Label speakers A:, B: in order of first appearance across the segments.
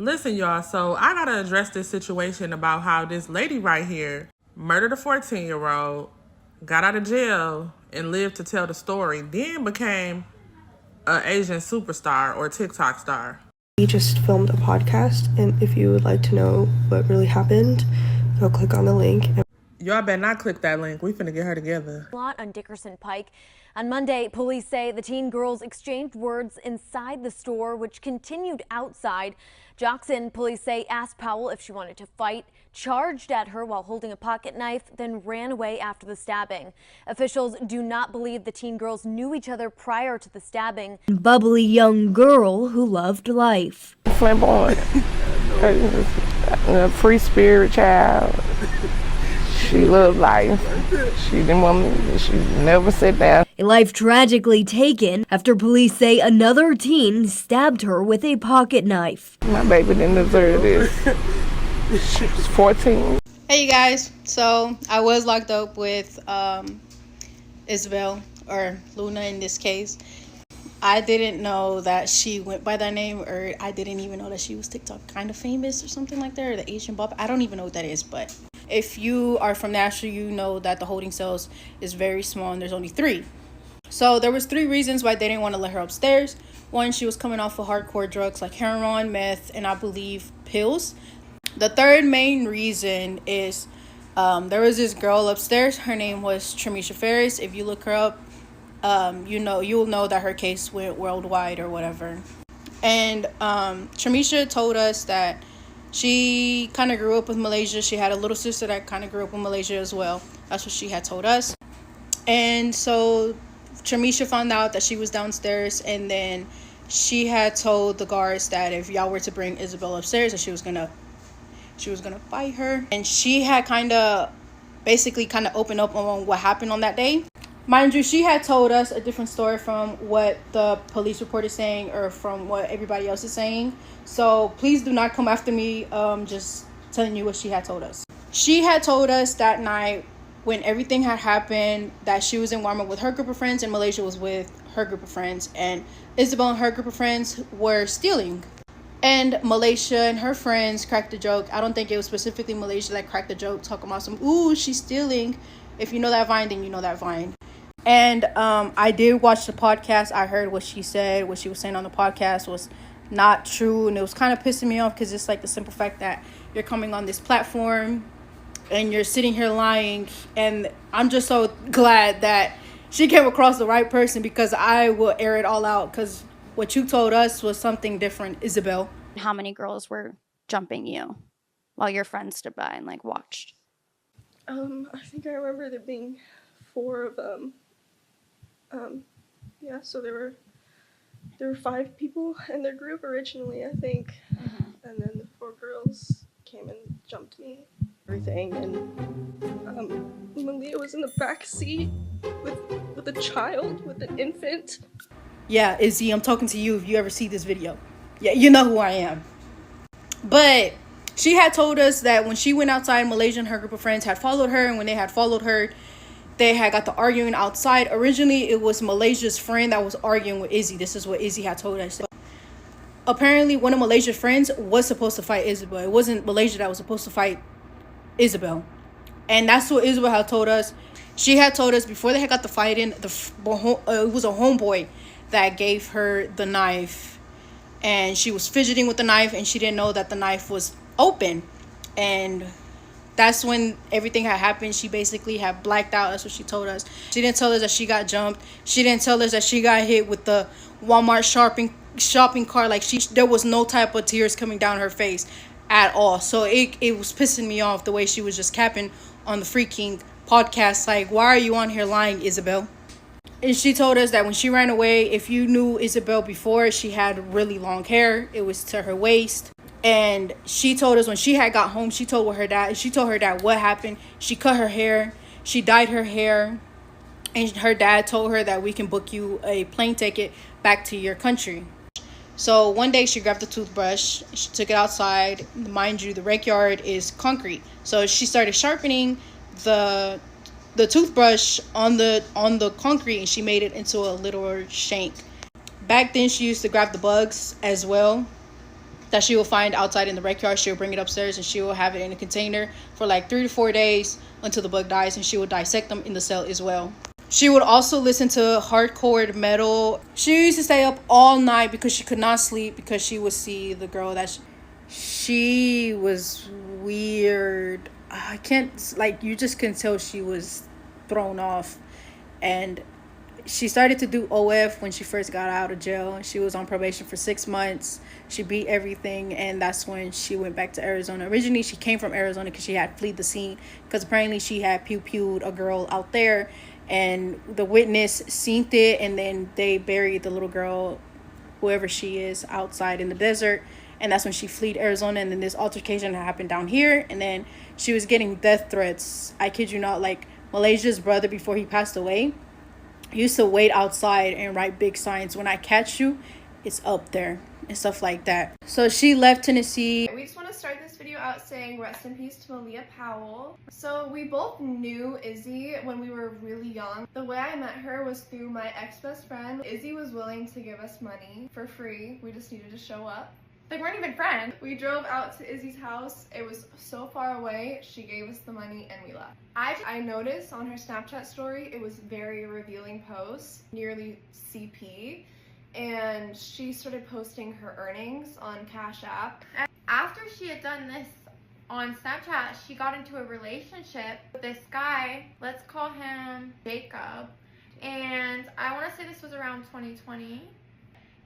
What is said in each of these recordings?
A: Listen, y'all, so I gotta address this situation about how this lady right here murdered a 14-year-old, got out of jail, and lived to tell the story, then became an Asian superstar or TikTok star.
B: We just filmed a podcast, and if you would like to know what really happened, go click on the link.
A: Y'all better not click that link. We finna get her together.
C: On Dickerson Pike. On Monday, police say the teen girls exchanged words inside the store, which continued outside. Jackson police say asked Powell if she wanted to fight, charged at her while holding a pocket knife, then ran away after the stabbing. Officials do not believe the teen girls knew each other prior to the stabbing.
D: Bubbly young girl who loved life.
E: Flamboyant, a free spirit child. She loved life. She didn't want me. She never sat down.
D: A life tragically taken after police say another teen stabbed her with a pocket knife.
E: My baby didn't deserve this. She was 14.
F: Hey you guys, so I was locked up with Isabel, or Luna in this case. I didn't know that she went by that name, or I didn't even know that she was TikTok kind of famous or something like that, or the Asian Bob. I don't even know what that is, but if you are from Nashville, you know that the holding cells is very small and there's only 3. So there was 3 reasons why they didn't want to let her upstairs. One, she was coming off of hardcore drugs like heroin, meth, and I believe pills. The third main reason is there was this girl upstairs. Her name was Tramisha Ferris. If you look her up, you'll know that her case went worldwide or whatever. And Tramisha told us that she kind of grew up with Malaysia. She had a little sister that kind of grew up in Malaysia as well. That's what she had told us. And so Tramisha found out that she was downstairs, and then she had told the guards that if y'all were to bring Isabel upstairs, that she was gonna fight her. And she had basically opened up on what happened on that day. Mind you, she had told us a different story from what the police report is saying, or from what everybody else is saying. So please do not come after me, just telling you what she had told us. She had told us that night, when everything had happened, that she was in Walmart with her group of friends and Malaysia was with her group of friends, and Isabel and her group of friends were stealing. And Malaysia and her friends cracked the joke. I don't think it was specifically Malaysia that cracked the joke, talking about some, ooh, she's stealing. If you know that Vine, then you know that Vine. And I did watch the podcast. I heard what she said. What she was saying on the podcast was not true, and it was kind of pissing me off, because it's like the simple fact that you're coming on this platform and you're sitting here lying. And I'm just so glad that she came across the right person, because I will air it all out, because what you told us was something different, Isabel.
G: How many girls were jumping you while your friends stood by and watched?
B: I think I remember there being 4 of them. So there were 5 people in their group originally, I think. Mm-hmm. And then the 4 girls came and jumped me. Everything, and Malia was in the back seat with a child, with an infant.
F: Yeah, Izzy, I'm talking to you if you ever see this video. Yeah, you know who I am. But she had told us that when she went outside, Malaysia and her group of friends had followed her, and when they had followed her, they had got to arguing outside. Originally, it was Malaysia's friend that was arguing with Izzy. This is what Izzy had told us. Apparently, one of Malaysia's friends was supposed to fight Isabel. It wasn't Malaysia that was supposed to fight Isabel. And that's what Isabel had told us. She had told us before they had got the fight in, it was a homeboy that gave her the knife. And she was fidgeting with the knife, and she didn't know that the knife was open. And that's when everything had happened. She basically had blacked out. That's what she told us. She didn't tell us that she got jumped. She didn't tell us that she got hit with the Walmart shopping cart. There was no type of tears coming down her face at all. So it was pissing me off the way she was just capping on the freaking podcast. Like, why are you on here lying, Isabel? And she told us that when she ran away, if you knew Isabel before, she had really long hair. It was to her waist. And she told us when she had got home, she told her dad what happened. She cut her hair. She dyed her hair. And her dad told her that we can book you a plane ticket back to your country. So one day she grabbed the toothbrush. She took it outside. Mind you, the rec yard is concrete. So she started sharpening the toothbrush on the concrete, and she made it into a little shank. Back then, she used to grab the bugs as well. that she will find outside in the rec yard. She'll bring it upstairs and she will have it in a container for like 3 to 4 days until the bug dies, and she will dissect them in the cell as well. She would also listen to hardcore metal. She used to stay up all night because she could not sleep, because she would see the girl that she was weird. I can't, like, you just can tell she was thrown off. And she started to do OF when she first got out of jail. She was on probation for 6 months. She beat everything, and that's when she went back to Arizona. Originally, she came from Arizona because she had fled the scene, because apparently she had pew-pewed a girl out there, and the witness seen it, and then they buried the little girl, whoever she is, outside in the desert. And that's when she fled Arizona, and then this altercation happened down here, and then she was getting death threats. I kid you not, like, Malaysia's brother, before he passed away, used to wait outside and write big signs, "When I catch you, it's up there," and stuff like that. So she left Tennessee.
B: We just want to start this video out saying rest in peace to Aaliyah Powell. So we both knew Izzy when we were really young. The way I met her was through my ex-best friend. Izzy was willing to give us money for free. We just needed to show up. They weren't even friends. We drove out to Izzy's house. It was so far away. She gave us the money and we left. I noticed on her Snapchat story, it was very revealing posts, nearly CP. And she started posting her earnings on Cash App.
H: After she had done this on Snapchat, she got into a relationship with this guy. Let's call him Jacob. And I want to say this was around 2020.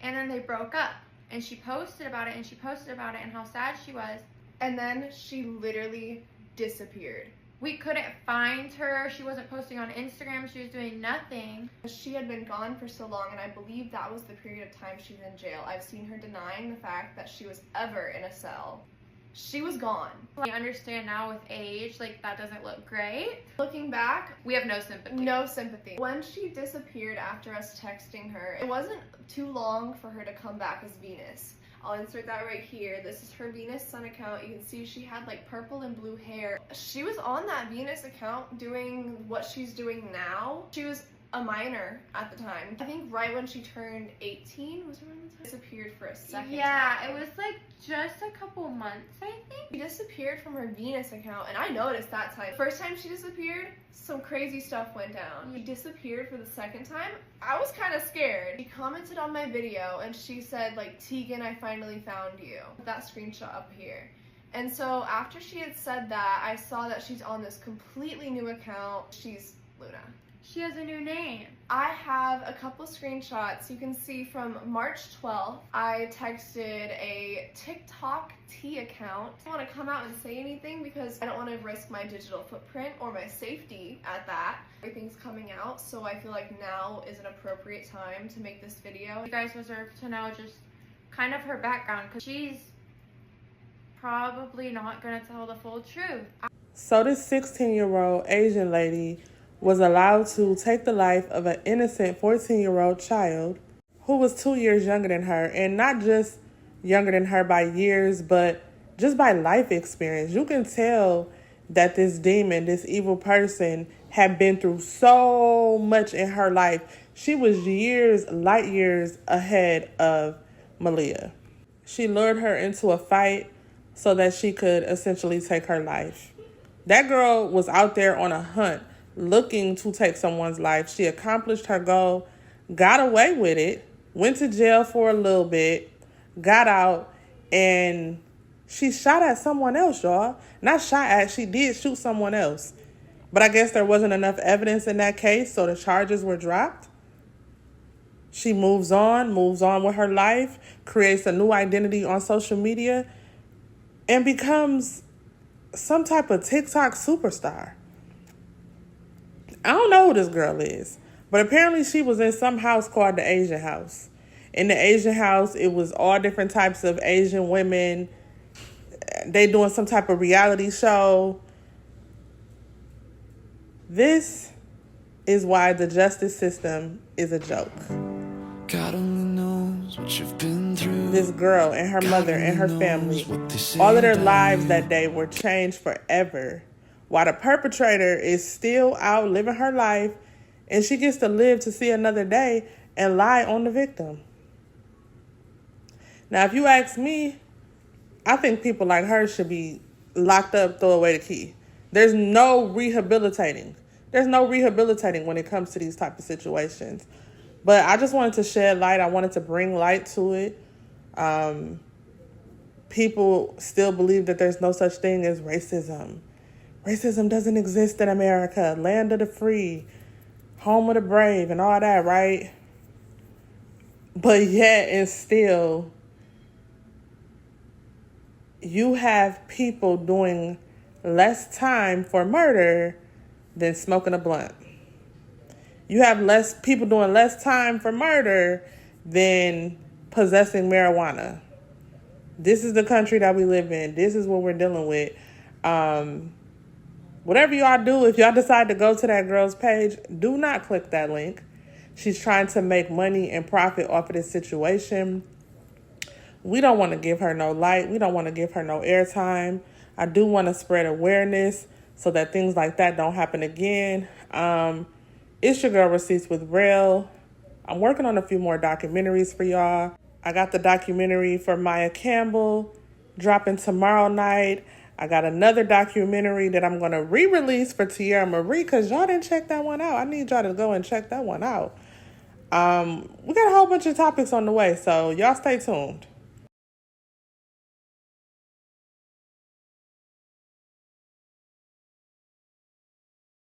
H: And then they broke up. And she posted about it, and she posted about it, and how sad she was.
B: And then she literally disappeared.
H: We couldn't find her. She wasn't posting on Instagram. She was doing nothing.
B: She had been gone for so long, and I believe that was the period of time she was in jail. I've seen her denying the fact that she was ever in a cell. She was gone.
H: I understand now with age, like, that doesn't look great.
B: Looking back,
H: we have no sympathy.
B: No sympathy. When she disappeared after us texting her, it wasn't too long for her to come back as Venus. I'll insert that right here. This is her Venus Sun account. You can see she had like purple and blue hair. She was on that Venus account doing what she's doing now. She was a minor at the time. I think right when she turned 18 was around the time. Disappeared for a second
H: Yeah,
B: time.
H: it was like just a couple months, I think.
B: She disappeared from her Venus account, and I noticed that time. First time she disappeared, some crazy stuff went down. She disappeared for the second time. I was kind of scared. She commented on my video and she said, like, "Tegan, I finally found you." That screenshot up here. And so after she had said that, I saw that she's on this completely new account. She's Luna.
H: She has a new name.
B: I have a couple screenshots. You can see from March 12th, I texted a TikTok T account. I don't want to come out and say anything because I don't want to risk my digital footprint or my safety at that. Everything's coming out, so I feel like now is an appropriate time to make this video.
H: You guys deserve to know just kind of her background, because she's probably not going to tell the full truth.
A: So this 16-year-old Asian lady was allowed to take the life of an innocent 14-year-old child who was 2 years younger than her, and not just younger than her by years, but just by life experience. You can tell that this demon, this evil person, had been through so much in her life. She was light years ahead of Aaliyah. She lured her into a fight so that she could essentially take her life. That girl was out there on a hunt, looking to take someone's life. She accomplished her goal, got away with it, went to jail for a little bit, got out, and she shot at someone else, y'all. Not shot at, she did shoot someone else. But I guess there wasn't enough evidence in that case, so the charges were dropped. She moves on with her life, creates a new identity on social media, and becomes some type of TikTok superstar. I don't know who this girl is, but apparently she was in some house called the Asian House. In the Asian House, it was all different types of Asian women. They doing some type of reality show. This is why the justice system is a joke.
I: God only knows what you've been through.
A: This girl and her mother and her family, all of their lives that day were changed forever, while the perpetrator is still out living her life, and she gets to live to see another day and lie on the victim. Now, if you ask me, I think people like her should be locked up, throw away the key. There's no rehabilitating. There's no rehabilitating when it comes to these type of situations. But I just wanted to shed light. I wanted to bring light to it. People still believe that there's no such thing as racism. Racism doesn't exist in America. Land of the free, home of the brave, and all that, right? But yet and still, you have people doing less time for murder than smoking a blunt. You have less people doing less time for murder than possessing marijuana. This is the country that we live in. This is what we're dealing with. Whatever y'all do, if y'all decide to go to that girl's page, do not click that link. She's trying to make money and profit off of this situation. We don't want to give her no light. We don't want to give her no airtime. I do want to spread awareness so that things like that don't happen again. It's your girl, Receipts with Rail. I'm working on a few more documentaries for y'all. I got the documentary for Maya Campbell dropping tomorrow night. I got another documentary that I'm going to re-release for Tierra Marie because y'all didn't check that one out. I need y'all to go and check that one out. We got a whole bunch of topics on the way, so y'all stay tuned.